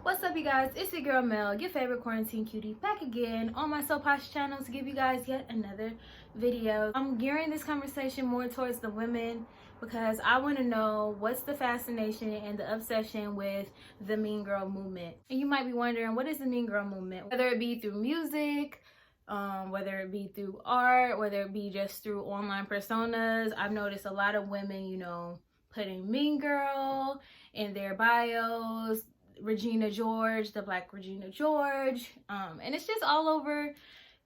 What's up, you guys? It's your girl Mel, your favorite quarantine cutie, back again on my Soapbox channel to give you guys yet another video. I'm gearing this conversation more towards the women because I want to know what's the fascination and the obsession with the mean girl movement. And you might be wondering, what is the mean girl movement? Whether it be through music, whether it be through art, whether it be just through online personas. I've noticed a lot of women, putting mean girl in their bios, Regina George, the Black Regina George, and it's just all over.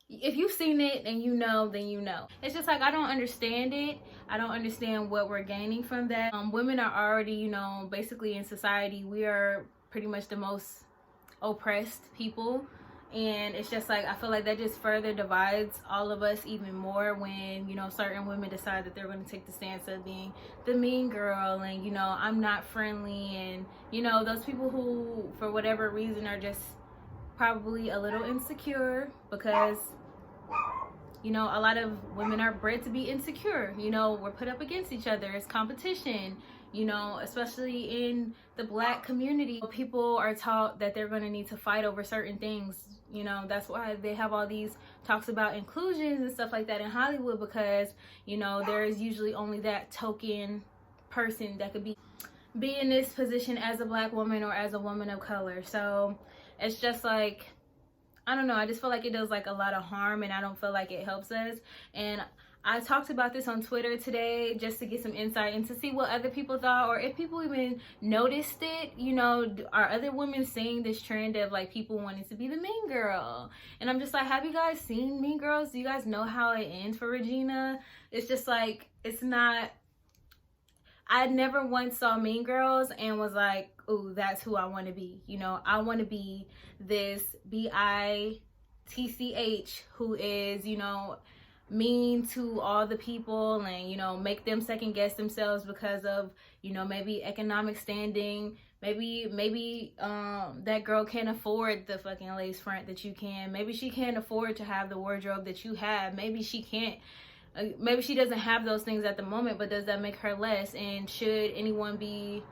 If you've seen it and you know, then you know. It's just like, I don't understand it. I don't understand what we're gaining from that. Women are already, basically in society, we are pretty much the most oppressed people. And it's just like, I feel like that just further divides all of us even more when, certain women decide that they're going to take the stance of being the mean girl and, I'm not friendly. And, those people who, for whatever reason, are just probably a little insecure because, a lot of women are bred to be insecure. We're put up against each other. It's competition. Especially in the Black community, people are taught that they're going to need to fight over certain things. That's why they have all these talks about inclusions and stuff like that in Hollywood, because there is usually only that token person that could be in this position as a Black woman or as a woman of color. So it's just like, I don't know, I just feel like it does like a lot of harm, and I don't feel like it helps us. And I talked about this on Twitter today just to get some insight and to see what other people thought, or if people even noticed it. Are other women seeing this trend of like people wanting to be the mean girl? And I'm just like, have you guys seen Mean Girls? Do you guys know how it ends for Regina? It's just like, it's not, I never once saw Mean Girls and was like, ooh, that's who I want to be. I want to be this bitch who is, mean to all the people and, make them second guess themselves because of, maybe economic standing. Maybe that girl can't afford the fucking lace front that you can. Maybe she can't afford to have the wardrobe that you have. Maybe she can't. Maybe she doesn't have those things at the moment, but does that make her less? And should anyone be,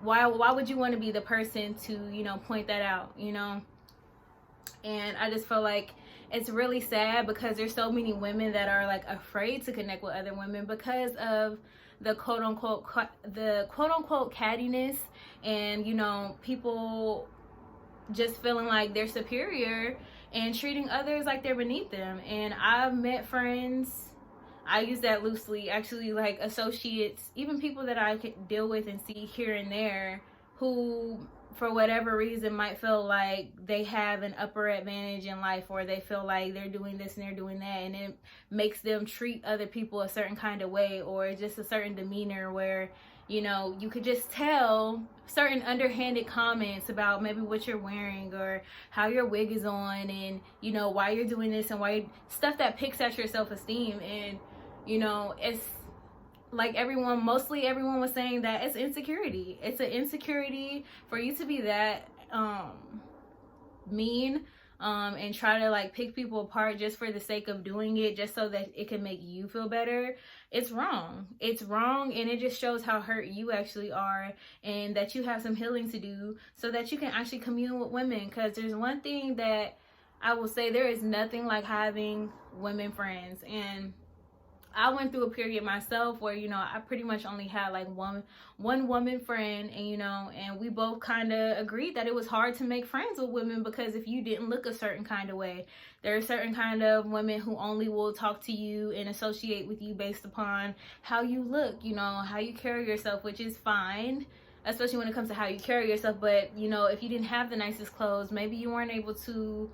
why would you want to be the person to, point that out, And I just feel like it's really sad because there's so many women that are like afraid to connect with other women because of the quote unquote cattiness and, people just feeling like they're superior and treating others like they're beneath them. And I've met friends, I use that loosely, actually, like associates, even people that I could deal with and see here and there, who for whatever reason might feel like they have an upper advantage in life, or they feel like they're doing this and they're doing that, and it makes them treat other people a certain kind of way, or just a certain demeanor where, you could just tell certain underhanded comments about maybe what you're wearing or how your wig is on, and why you're doing this, and stuff that picks at your self-esteem. And it's like mostly everyone was saying that it's insecurity. It's an insecurity for you to be that mean and try to like pick people apart just for the sake of doing it, just so that it can make you feel better. It's wrong. It's wrong, and it just shows how hurt you actually are, and that you have some healing to do so that you can actually commune with women. Because there's one thing that I will say, there is nothing like having women friends. And I went through a period myself where, I pretty much only had like one woman friend, and, and we both kind of agreed that it was hard to make friends with women because if you didn't look a certain kind of way, there are certain kind of women who only will talk to you and associate with you based upon how you look, how you carry yourself, which is fine, especially when it comes to how you carry yourself. But, if you didn't have the nicest clothes, maybe you weren't able to.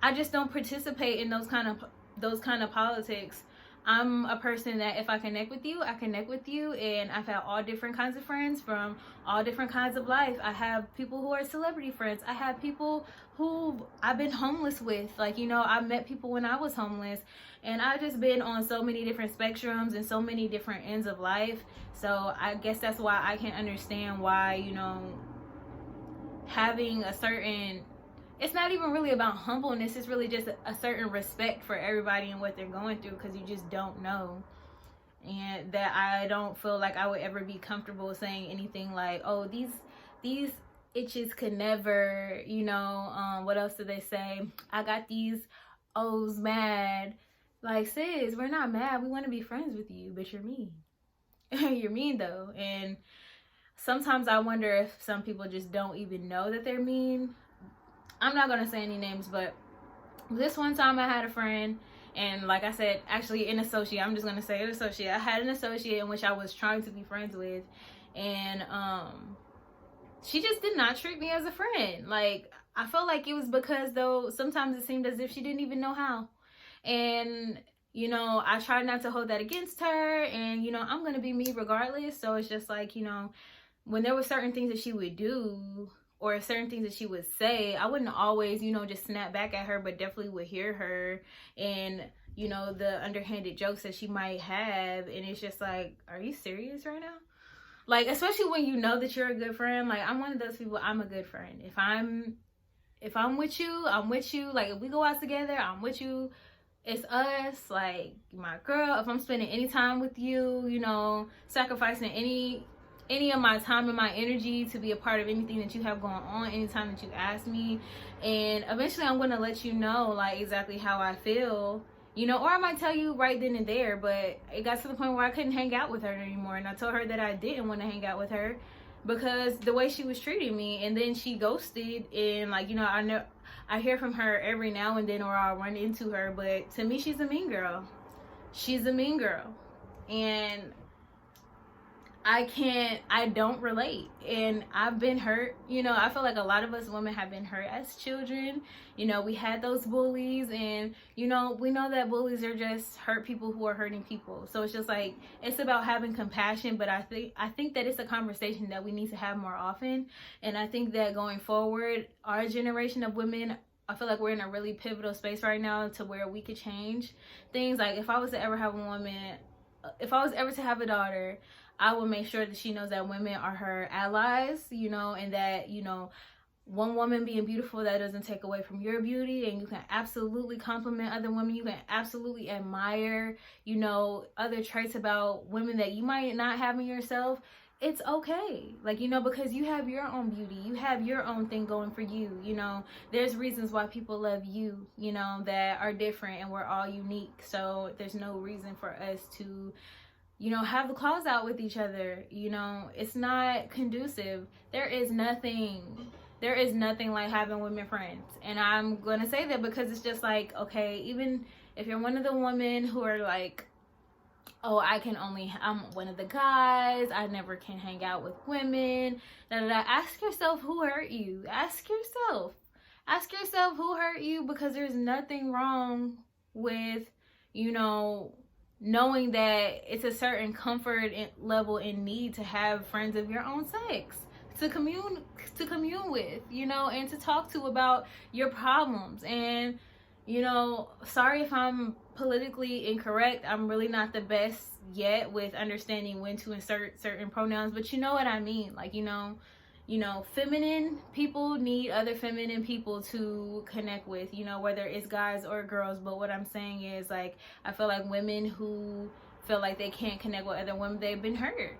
I just don't participate in those kind of politics. I'm a person that if I connect with you, I connect with you, and I've had all different kinds of friends from all different kinds of life. I have people who are celebrity friends. I have people who I've been homeless with. Like, I met people when I was homeless, and I've just been on so many different spectrums and so many different ends of life. So I guess that's why I can understand why, having a certain, it's not even really about humbleness. It's really just a certain respect for everybody and what they're going through, because you just don't know. And that I don't feel like I would ever be comfortable saying anything like, oh, these itches could never, you know, what else do they say? I got these O's mad. Like, sis, we're not mad. We want to be friends with you, but you're mean. You're mean though. And sometimes I wonder if some people just don't even know that they're mean. I'm not gonna say any names, but this one time I had a friend, and like I said, actually an associate, I'm just gonna say an associate. I had an associate in which I was trying to be friends with, and she just did not treat me as a friend. Like, I felt like it was because, though, sometimes it seemed as if she didn't even know how. And, you know, I tried not to hold that against her, and, you know, I'm gonna be me regardless. So it's just like, you know, when there were certain things that she would do or certain things that she would say, I wouldn't always, you know, just snap back at her, but definitely would hear her and, you know, the underhanded jokes that she might have. And it's just like, are you serious right now? Like, especially when you know that you're a good friend. Like, I'm one of those people, I'm a good friend. If I'm with you, I'm with you. Like, if we go out together, I'm with you. It's us, like, my girl. If I'm spending any time with you, you know, sacrificing any of my time and my energy to be a part of anything that you have going on, anytime that you ask me. And eventually I'm going to let you know, like, exactly how I feel, you know, or I might tell you right then and there. But it got to the point where I couldn't hang out with her anymore, and I told her that I didn't want to hang out with her because the way she was treating me. And then she ghosted, and, like, you know, I hear from her every now and then, or I'll run into her, but to me, she's a mean girl. She's a mean girl. And I don't relate. And I've been hurt. You know, I feel like a lot of us women have been hurt as children. You know, we had those bullies, and, you know, we know that bullies are just hurt people who are hurting people. So it's just like, it's about having compassion. But I think that it's a conversation that we need to have more often. And I think that going forward, our generation of women, I feel like we're in a really pivotal space right now to where we could change things. Like, if I was to ever have a daughter, I will make sure that she knows that women are her allies, you know, and that, you know, one woman being beautiful, that doesn't take away from your beauty. And you can absolutely compliment other women. You can absolutely admire, you know, other traits about women that you might not have in yourself. It's okay. Like, you know, because you have your own beauty. You have your own thing going for you. You know, there's reasons why people love you, you know, that are different, and we're all unique. So there's no reason for us to, you know, have the claws out with each other. You know, it's not conducive. There is nothing like having women friends. And I'm gonna say that because it's just like, okay, even if you're one of the women who are like, oh, I'm one of the guys, I never can hang out with women, ask yourself who hurt you. Ask yourself who hurt you, because there's nothing wrong with, you know, knowing that it's a certain comfort level and need to have friends of your own sex to commune with, you know, and to talk to about your problems. And, you know, sorry if I'm politically incorrect. I'm really not the best yet with understanding when to insert certain pronouns, but you know what I mean. Like, you know, feminine people need other feminine people to connect with, you know, whether it's guys or girls. But what I'm saying is, like, I feel like women who feel like they can't connect with other women, they've been hurt.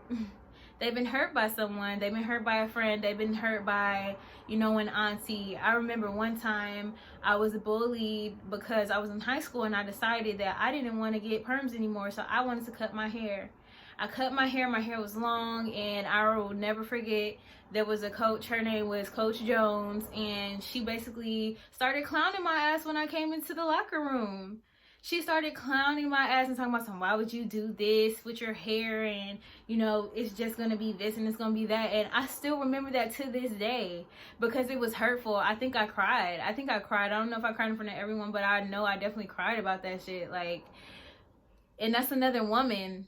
They've been hurt by someone. They've been hurt by a friend. They've been hurt by, you know, an auntie. I remember one time I was bullied because I was in high school and I decided that I didn't want to get perms anymore. So I wanted to cut my hair. I cut my hair was long, and I will never forget, there was a coach, her name was Coach Jones, and she basically started clowning my ass when I came into the locker room. She started clowning my ass and talking about something, why would you do this with your hair, and, you know, it's just gonna be this and it's gonna be that. And I still remember that to this day because it was hurtful. I think I cried. I don't know if I cried in front of everyone, but I know I definitely cried about that shit. Like, and that's another woman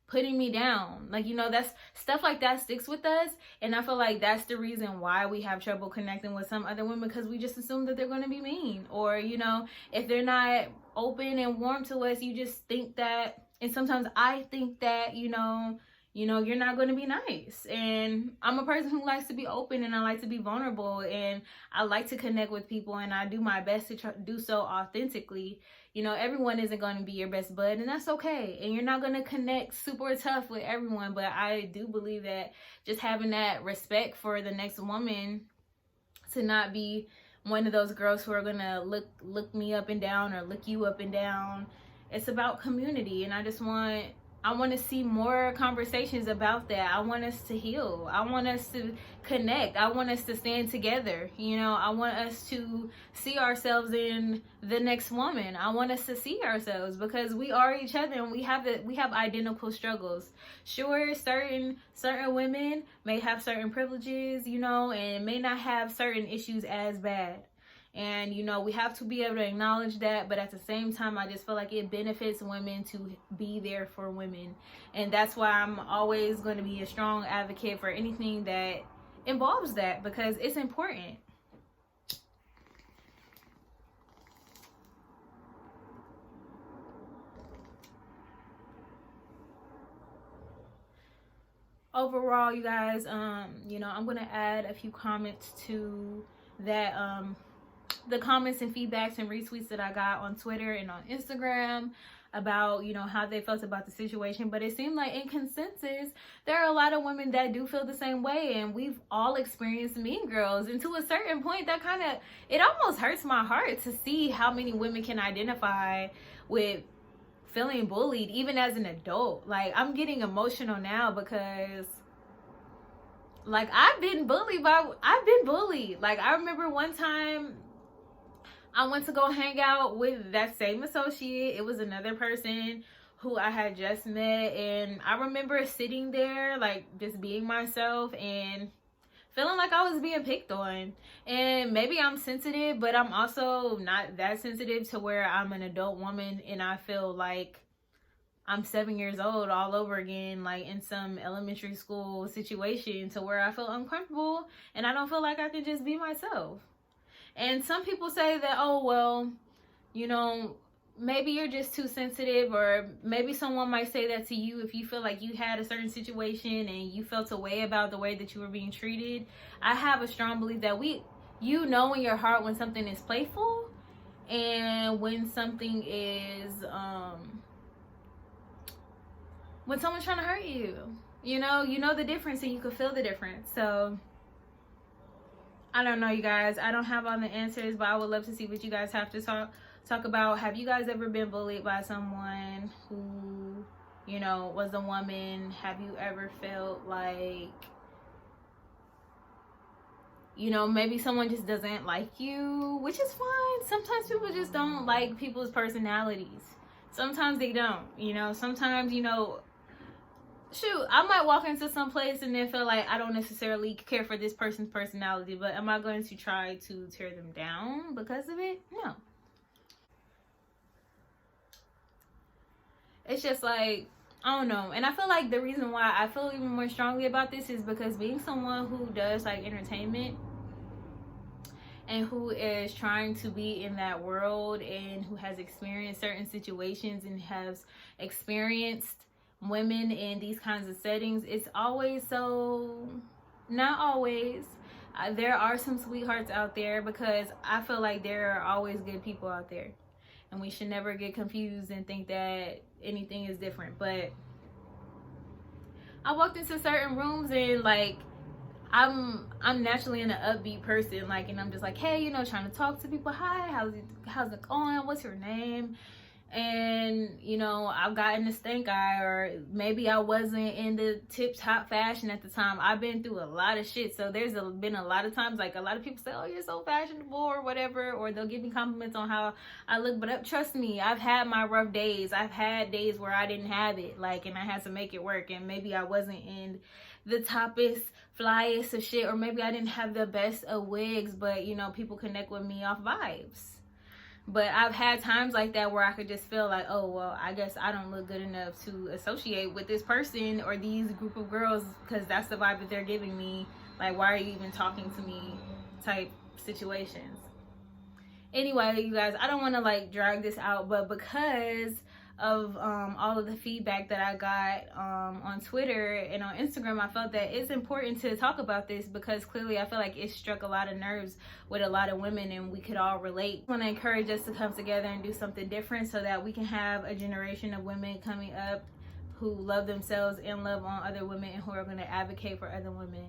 putting me down. Like, you know, that's stuff like that sticks with us. And I feel like that's the reason why we have trouble connecting with some other women, because we just assume that they're going to be mean, or, you know, if they're not open and warm to us, you just think that. And sometimes I think that, you know, you know, you're not going to be nice. And I'm a person who likes to be open, and I like to be vulnerable, and I like to connect with people, and I do my best to do so authentically. You know, everyone isn't going to be your best bud, and that's okay. And you're not going to connect super tough with everyone, but I do believe that just having that respect for the next woman, to not be one of those girls who are going to look me up and down or look you up and down. It's about community, and I want to see more conversations about that. I want us to heal. I want us to connect. I want us to stand together. You know, I want us to see ourselves in the next woman. I want us to see ourselves, because we are each other, and we have identical struggles. Sure, certain women may have certain privileges, you know, and may not have certain issues as bad. And, you know, we have to be able to acknowledge that. But at the same time, I just feel like it benefits women to be there for women. And that's why I'm always going to be a strong advocate for anything that involves that, because it's important. Overall, you guys, you know, I'm going to add a few comments to that, the comments and feedbacks and retweets that I got on Twitter and on Instagram about, you know, how they felt about the situation. But it seemed like in consensus, there are a lot of women that do feel the same way, and we've all experienced mean girls. And to a certain point, that it almost hurts my heart to see how many women can identify with feeling bullied even as an adult. Like, I'm getting emotional now, because like I've been bullied. Like, I remember one time I went to go hang out with that same associate. It was another person who I had just met, and I remember sitting there, like, just being myself and feeling like I was being picked on. And maybe I'm sensitive, but I'm also not that sensitive to where I'm an adult woman and I feel like I'm 7 years old all over again, like in some elementary school situation, to where I feel uncomfortable and I don't feel like I can just be myself. And some people say that, oh, well, you know, maybe you're just too sensitive, or maybe someone might say that to you if you feel like you had a certain situation and you felt a way about the way that you were being treated. I have a strong belief that you know in your heart when something is playful and when something is, when someone's trying to hurt you. You know the difference, and you can feel the difference. So I don't know, you guys. I don't have all the answers, but I would love to see what you guys have to talk about. Have you guys ever been bullied by someone who, you know, was a woman? Have you ever felt like, you know, maybe someone just doesn't like you, which is fine. Sometimes people just don't like people's personalities. Sometimes they don't, you know. Sometimes, you know, shoot, I might walk into some place and then feel like I don't necessarily care for this person's personality, but am I going to try to tear them down because of it? No. It's just like, I don't know. And I feel like the reason why I feel even more strongly about this is because being someone who does like entertainment and who is trying to be in that world and who has experienced certain situations and has experienced women in these kinds of settings, it's always so, not always, there are some sweethearts out there, because I feel like there are always good people out there, and we should never get confused and think that anything is different. But I walked into certain rooms and like I'm naturally an upbeat person, like, and I'm just like, hey, you know, trying to talk to people. Hi, how's it going? What's your name? And, you know, I've gotten a stink eye, or maybe I wasn't in the tip top fashion at the time. I've been through a lot of shit. So there's been a lot of times, like, a lot of people say, oh, you're so fashionable or whatever, or they'll give me compliments on how I look. But trust me, I've had my rough days. I've had days where I didn't have it, like, and I had to make it work. And maybe I wasn't in the toppest, flyest of shit, or maybe I didn't have the best of wigs, but, you know, people connect with me off vibes. But I've had times like that where I could just feel like, oh, well, I guess I don't look good enough to associate with this person or these group of girls, because that's the vibe that they're giving me. Like, why are you even talking to me type situations. Anyway, you guys, I don't want to like drag this out, but because of all of the feedback that I got on Twitter and on Instagram, I felt that it's important to talk about this because clearly I feel like it struck a lot of nerves with a lot of women and we could all relate. I want to encourage us to come together and do something different so that we can have a generation of women coming up who love themselves and love on other women and who are going to advocate for other women.